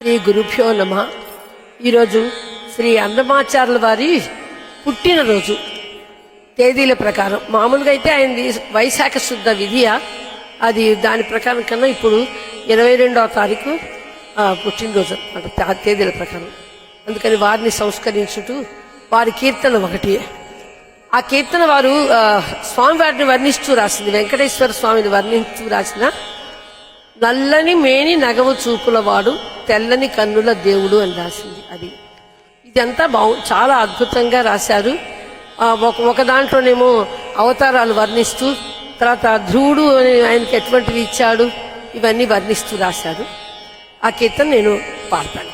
శ్రీ గురుభ్యో నమః. ఈరోజు శ్రీ అన్నమాచార్యుల వారి పుట్టినరోజు. తేదీల ప్రకారం మామూలుగా అయితే ఆయనది వైశాఖ శుద్ధ విధియ, అది దాని ప్రకారం కన్నా ఇప్పుడు 22వ తారీఖు పుట్టినరోజు అన్నమాట తేదీల ప్రకారం. అందుకని వారిని సంస్కరించుటూ వారి కీర్తన ఒకటి. ఆ కీర్తన వారు స్వామివారిని వర్ణిస్తూ రాసింది. వెంకటేశ్వర స్వామిని వర్ణిస్తూ రాసిన నల్లని మేని నగవు చూపులవాడు తెల్లని కన్నుల దేవుడు అని రాసింది. అది ఇదంతా చాలా అద్భుతంగా రాశారు. ఒక దాంట్లోనేమో అవతారాలు వర్ణిస్తూ, తర్వాత ధ్రువుడు ఆయనకి ఎటువంటివి ఇచ్చాడు ఇవన్నీ వర్ణిస్తూ రాశారు. ఆ కీర్తన నేను పాడతాను.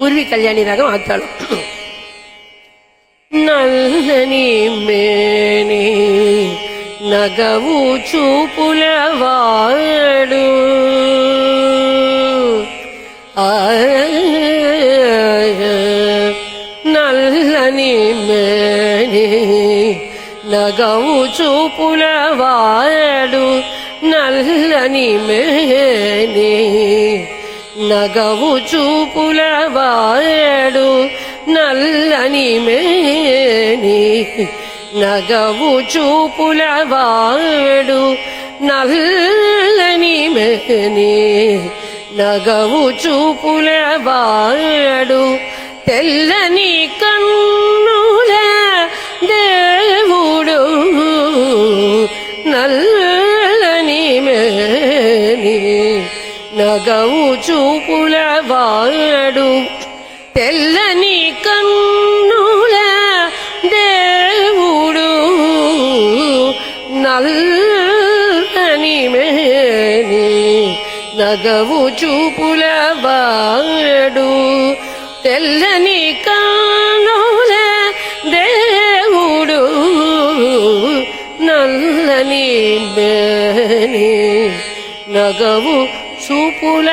పూర్వీ కళ్యాణి రాగం ఆడతాడు. నల్లని మేని నగవు చూపులవాడు నల్లని మేని నగవు చూపులవాడు నల్లని మేని నగవు చూపులవాడు నల్లని మేని నగవు చూపులవాడు నల్లని మేని నగవు చూపులవాడు తెల్లని కన్నుల దేవుడు నల్లని మేని నగవు చూపులవాడు తెల్లని కన్నుల దేవుడు నల్లని మేని నగవు చూపులవాడు తెల్లని కన్నుల దేవుడు నల్లని మేని నగవు చూపులవాడు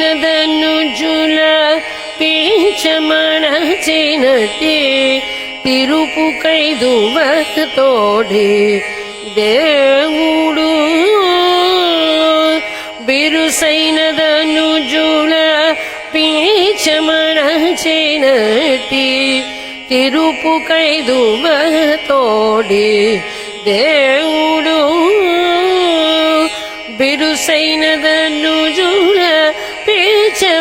బిరుసైనదనుజుల పీచమణచినటి తిరుపు కైదువతోడి దేవుడు బిరుసైనదనుజుల పీచమణచినటి తిరుపు కైదువతోడి దేవుడు బిరుసైనదనుజుల పీచమణచినటి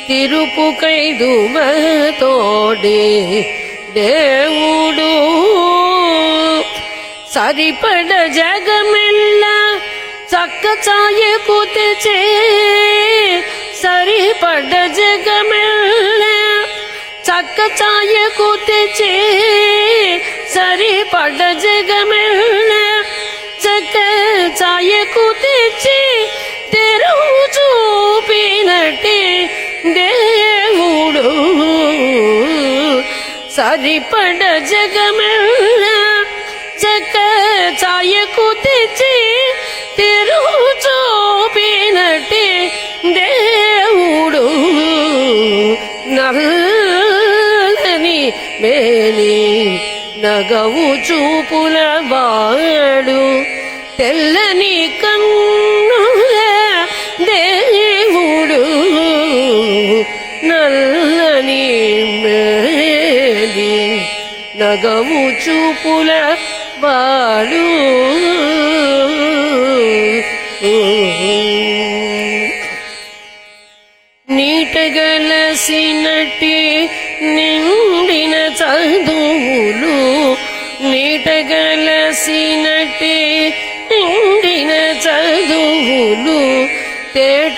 తిరుపు కైదువతోడి దేవుడు సరిపడ జగమెల్ల చక్క ఛాయకు తెచే సరిపడ జగమెల్ల చక్క ఛాయకు తెచే సరిపడ జగమెల్ల చక్క ఛాయకు తెచి తెరువు చూపినటి దేవుడు సరిపడ జగమెల్ల చక్క ఛాయకు తెచి తెరువు చూపినటి దేవుడు నల్లని మేని నగవు చూపులవాడు తెల్లని కన్నుల దేవుడు నల్లని మేని నగవు చూపులవాడు నీటగలసినట్టి నిండిన చదువులు నీటగల రాసినట్టే నిండిన చదువులు తేటబరచేనట్టే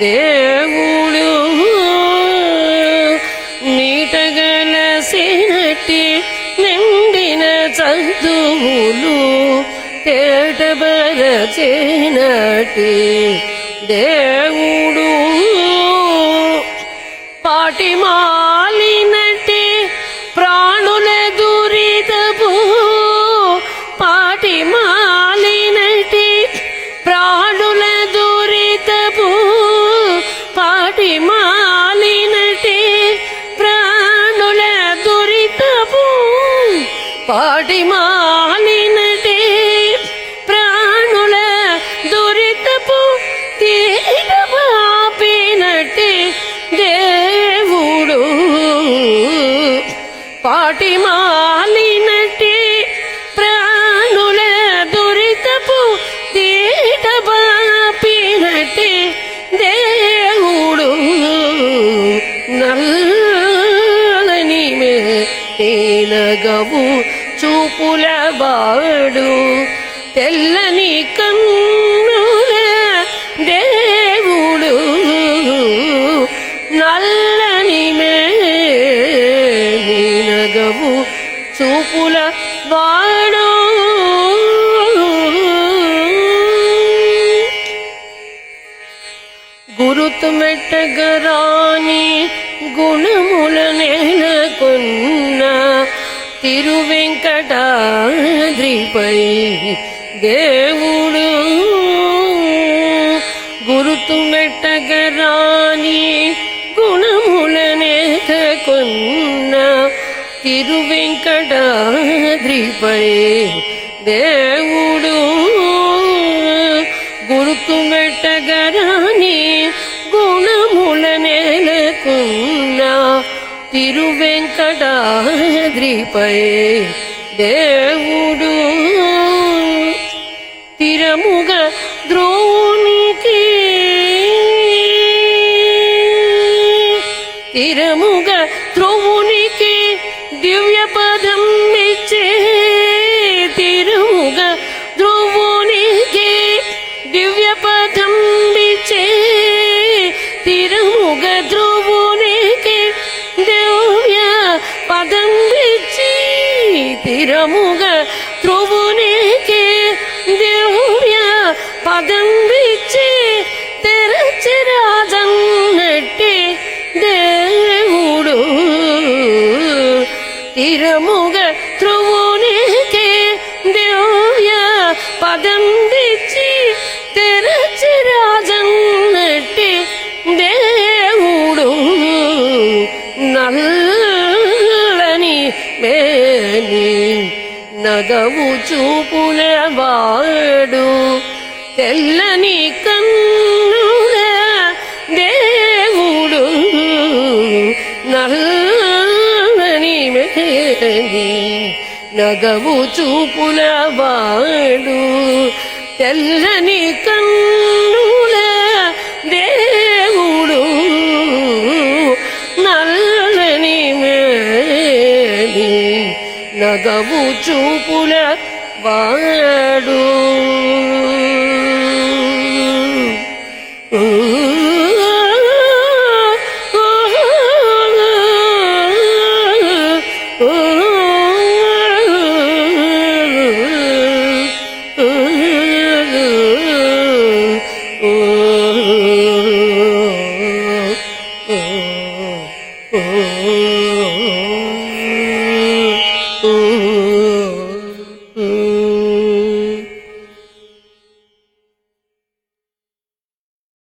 దేవుడు నీటగలసినట్టే నిండిన చదువులు తేటబరచేనట్టే దేవుడు పాటి మాలినట్టే ప్రాణుల దురితపు పాటి మాలినట్టే ప్రాణుల దురితపు పాటి మాలినట్టే ప్రాణుల దురితపు పాటి మాలినట్టే ప్రాణుల దురితపు తీరమాపినట్టే దేవుడు పాటి మాలినట్టే ప్రాణుల దురితపు తీటబాపినట్టే దేవుడు నల్లని మేనగవు చూపుల బాడు తెల్లని కన్నుల దేవుడు నల్లని మేనగవు చూపుల వాడు గురుతు మెట్టగరాని గుణముల నెలకొన్న తిరువెంకటాద్రిపై దేవుడు గురుతు మెట్టగరాని గుణముల నెలకొన్న తిరువెంకటాద్రిపై దేవుడు గురుతు మెట్టగరాని గుణముల నెలకొన్న తిరువెంకటాద్రిపై దేవుడు తిరముగ ద్రోణికి తిరముగ ధ్రువునికి దివ్య పదం ఇచ్చే తిరముగ ధ్రువునికి దివ్య పదం ఇచ్చే తిరముగ ధ్రువునికి దివ్య పదం ఇచ్చి తిరముగ ధ్రువునికి దివ్య పదం ఇచ్చి తెరచిరాజన్నట్టే దేవుడు తిరముగ ధ్రువునికి దివ్య పదం ఇచ్చి తెరచిరాజన్నట్టే దేవుడు నల్లని మేని నగవు చూపుల వాడు తెల్లని కన్నుల దేవుడు నల్లని మేని నగవు చూపుల వాడు తెల్లని కన్నుల దేవుడు నల్లని మేని నగవు చూపుల వాడు